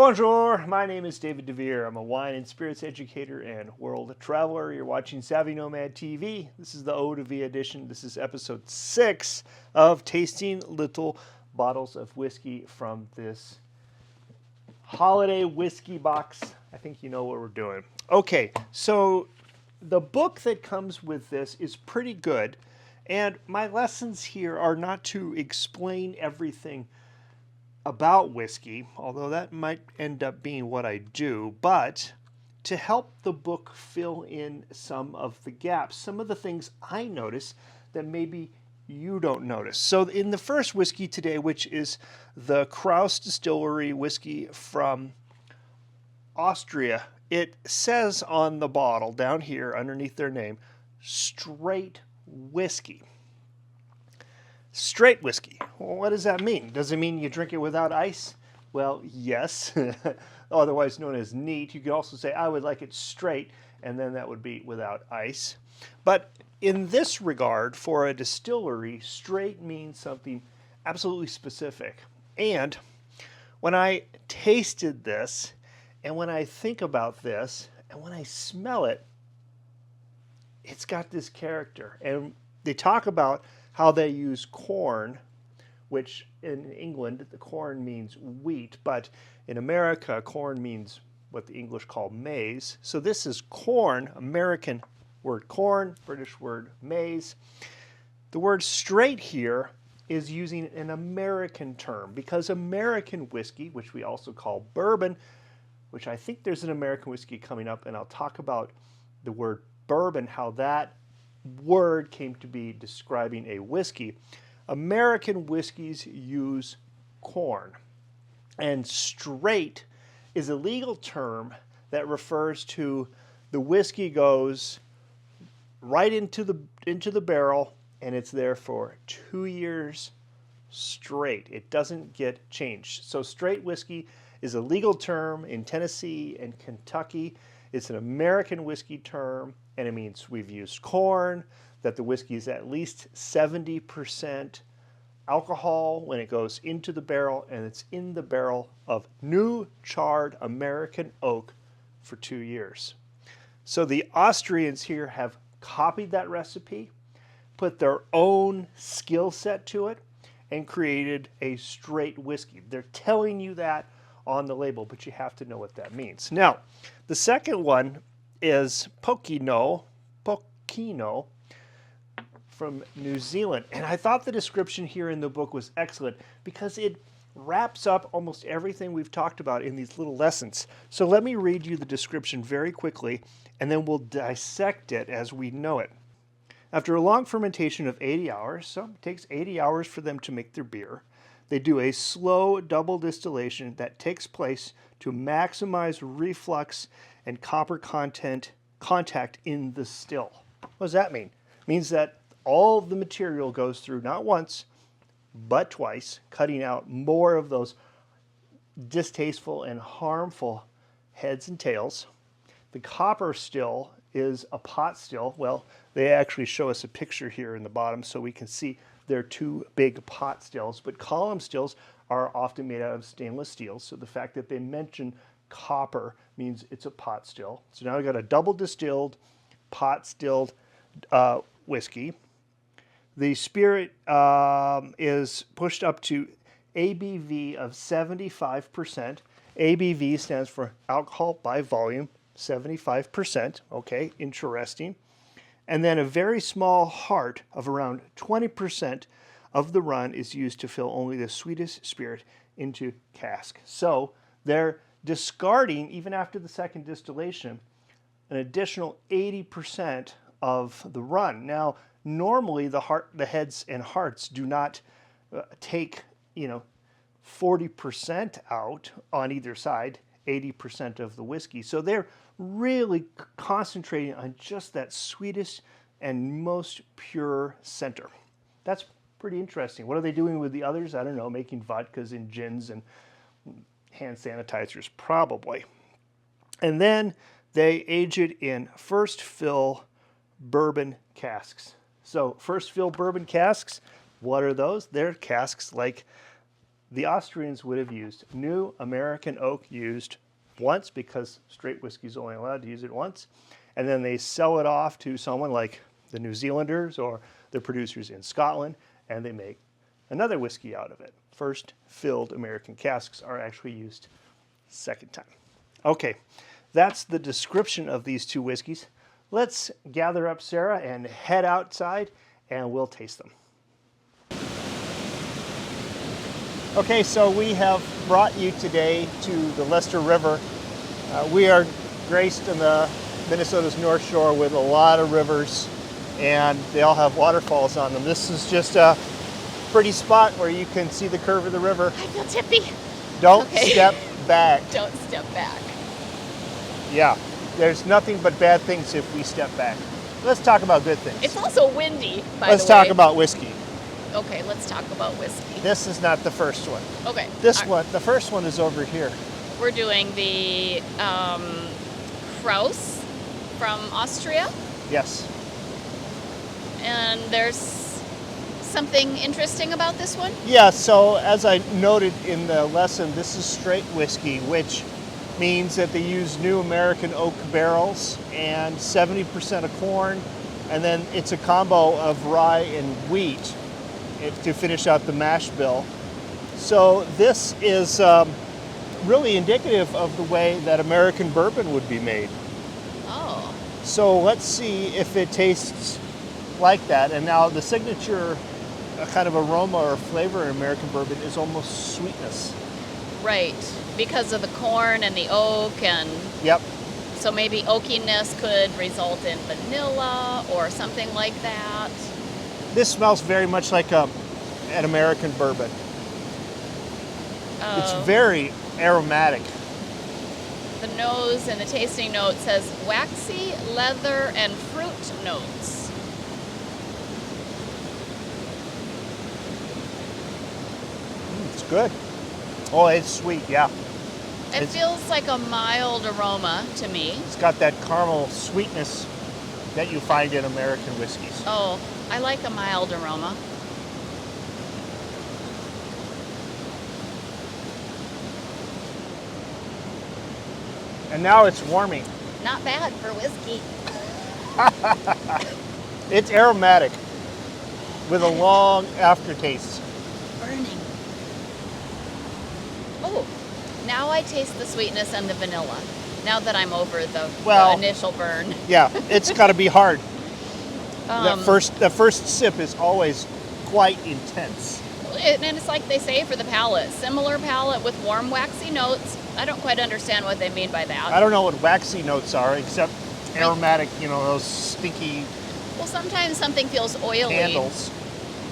Bonjour, my name is David Devere. I'm a wine and spirits educator and world traveler. You're watching Savvy Nomad TV. This is the Eau de Vie edition. This is episode 6 of tasting little bottles of whiskey from this holiday whiskey box. I think you know what we're doing. Okay, so the book that comes with this is pretty good, and my lessons here are not to explain everything about whiskey, although that might end up being what I do, but to help the book fill in some of the gaps, some of the things I notice that maybe you don't notice. So in the first whiskey today, which is the Krauss Distillery whiskey from Austria, it says on the bottle down here underneath their name, straight whiskey. Straight whiskey. Well, what does that mean? Does it mean you drink it without ice? Well, yes, otherwise known as neat. You could also say, I would like it straight, and then that would be without ice. But in this regard, for a distillery, straight means something absolutely specific. And when I tasted this, and when I think about this, and when I smell it, it's got this character. And they talk about how they use corn, which in England, the corn means wheat, but in America, corn means what the English call maize. So this is corn, American word corn, British word maize. The word straight here is using an American term because American whiskey, which we also call bourbon, which I think there's an American whiskey coming up, and I'll talk about the word bourbon, how that word came to be describing a whiskey. American whiskeys use corn, and straight is a legal term that refers to the whiskey goes right into the barrel, and it's there for 2 years straight. It doesn't get changed. So straight whiskey is a legal term in Tennessee and Kentucky. It's an American whiskey term, and it means we've used corn, that the whiskey is at least 70% alcohol when it goes into the barrel, and it's in the barrel of new charred American oak for 2 years. So the Austrians here have copied that recipe, put their own skill set to it, and created a straight whiskey. They're telling you that on the label, but you have to know what that means. Now, the second one is Pokeno from New Zealand. And I thought the description here in the book was excellent because it wraps up almost everything we've talked about in these little lessons. So let me read you the description very quickly, and then we'll dissect it as we know it. After a long fermentation of 80 hours, so it takes 80 hours for them to make their beer, they do a slow double distillation that takes place to maximize reflux and copper contact in the still. What does that mean? It means that all of the material goes through not once, but twice, cutting out more of those distasteful and harmful heads and tails. The copper still is a pot still. Well, they actually show us a picture here in the bottom so we can see they're two big pot stills, but column stills are often made out of stainless steel. So the fact that they mention copper means it's a pot still. So now we've got a double distilled, pot stilled whiskey. The spirit is pushed up to ABV of 75%. ABV stands for alcohol by volume, 75%. Okay, interesting. And then a very small heart of around 20% of the run is used to fill only the sweetest spirit into cask. So they're discarding, even after the second distillation, an additional 80% of the run. Now, normally the heads and hearts do not take 40% out on either side, 80% of the whiskey. So they're really concentrating on just that sweetest and most pure center. That's pretty interesting. What are they doing with the others? I don't know, making vodkas and gins and hand sanitizers probably. And then they age it in first fill bourbon casks. So first fill bourbon casks, what are those? They're casks like the Austrians would have used new American oak used once, because straight whiskey is only allowed to use it once, and then they sell it off to someone like the New Zealanders or the producers in Scotland, and they make another whiskey out of it. First filled American casks are actually used second time. Okay, that's the description of these two whiskeys. Let's gather up Sarah and head outside, and we'll taste them. Okay, so we have brought you today to the Leicester River. We are graced in the Minnesota's North Shore with a lot of rivers, and they all have waterfalls on them. This is just a pretty spot where you can see the curve of the river. I feel tippy. Don't step back. Don't step back. Yeah, there's nothing but bad things if we step back. Let's talk about good things. It's also windy, by the way. Let's talk about whiskey. Okay, let's talk about whiskey. This is not the first one. Okay. The first one is over here. We're doing the Krauss from Austria. Yes. And there's something interesting about this one? Yeah, so as I noted in the lesson, this is straight whiskey, which means that they use new American oak barrels and 70% of corn, and then it's a combo of rye and wheat to finish out the mash bill. So this is really indicative of the way that American bourbon would be made. Oh. So let's see if it tastes like that. And now the signature kind of aroma or flavor in American bourbon is almost sweetness. Right, because of the corn and the oak, and Yep. so maybe oakiness could result in vanilla or something like that. This smells very much like an American bourbon. It's very aromatic. The nose and the tasting note says waxy, leather, and fruit notes. It's good. Oh, it's sweet, yeah. It feels like a mild aroma to me. It's got that caramel sweetness that you find in American whiskeys. Oh, I like a mild aroma. And now it's warming. Not bad for whiskey. It's aromatic with a long aftertaste. Burning. Oh, now I taste the sweetness and the vanilla. Now that I'm over the initial burn. Yeah, it's got to be hard. Um, the first sip is always quite intense. And it's like they say for the palate. Similar palate with warm, waxy notes. I don't quite understand what they mean by that. I don't know what waxy notes are, except aromatic, those stinky Well, sometimes something feels oily. candles.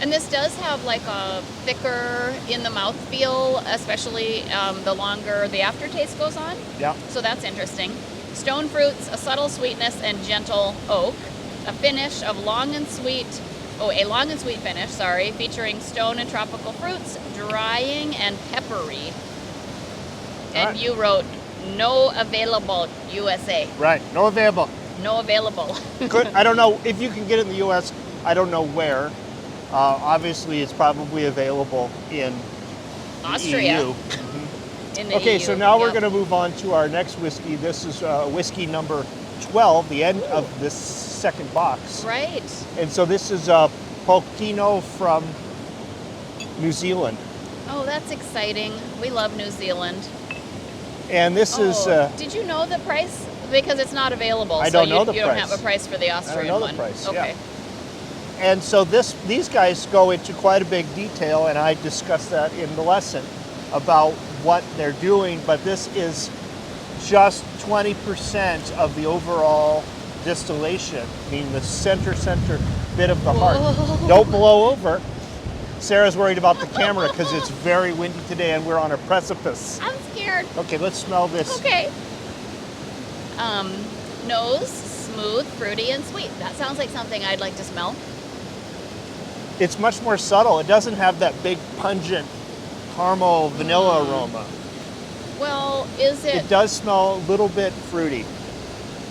And this does have like a thicker in the mouth feel, especially the longer the aftertaste goes on. Yeah. So that's interesting. Stone fruits, a subtle sweetness, and gentle oak. A finish of a long and sweet finish, featuring stone and tropical fruits, drying and peppery. And Right. you wrote, no available USA. Right. No available. No available. Good. I don't know if you can get it in the U.S. I don't know where. Obviously, it's probably available in Austria. the EU. In the Okay, EU, so now we're yep. going to move on to our next whiskey. This is whiskey number 12, the end of this second box. Right. And so this is Pokeno from New Zealand. Oh, that's exciting. We love New Zealand. And this is... did you know the price? Because it's not available. I don't know the you don't price. have a price for the Austrian I don't know one. the price, Okay. yeah. And so these guys go into quite a big detail, and I discussed that in the lesson about what they're doing, but this is just 20% of the overall distillation, meaning the center bit of the heart. Whoa. Don't blow over. Sarah's worried about the camera because it's very windy today and we're on a precipice. I'm scared. Okay, let's smell this. Okay. Nose, smooth, fruity, and sweet. That sounds like something I'd like to smell. It's much more subtle. It doesn't have that big pungent caramel vanilla aroma. Well, is It does smell a little bit fruity.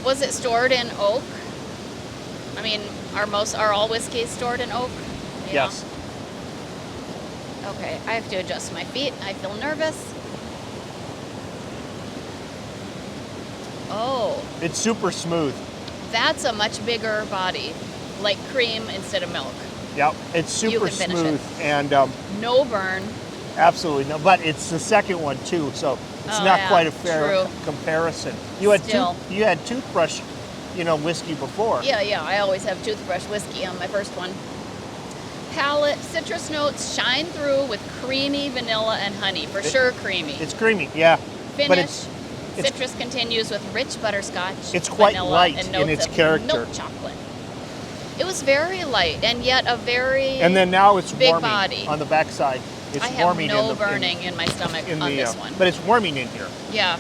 was it stored in oak? I mean, are all whiskeys stored in oak? Yeah. Yes. Okay, I have to adjust my feet. I feel nervous. Oh, It's super smooth. that's a much bigger body, like cream instead of milk. Yep, it's super can finish smooth and No burn. absolutely no. But it's the second one too, so it's Oh, not yeah, quite a fair true. comparison. You had Still. you had toothbrush, whiskey before. Yeah, I always have toothbrush whiskey on my first one. Palate, citrus notes shine through with creamy vanilla and honey. For sure creamy. It's creamy, yeah. Finish, But it's citrus continues with rich butterscotch, It's quite vanilla, light and in notes its of character. milk chocolate. It was very light and yet a very and then now it's big warming body. on the backside. It's I have warming no in the, burning in my stomach in on the, this one. But it's warming in here. Yeah.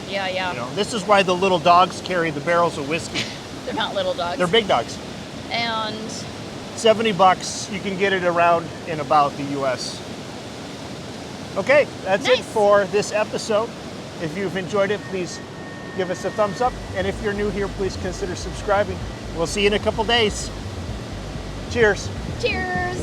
This is why the little dogs carry the barrels of whiskey. They're not little dogs. They're big dogs. And $70. You can get it around in about the U.S. Okay, that's it Nice. for this episode. If you've enjoyed it, please give us a thumbs up. And if you're new here, please consider subscribing. We'll see you in a couple days. Cheers. cheers.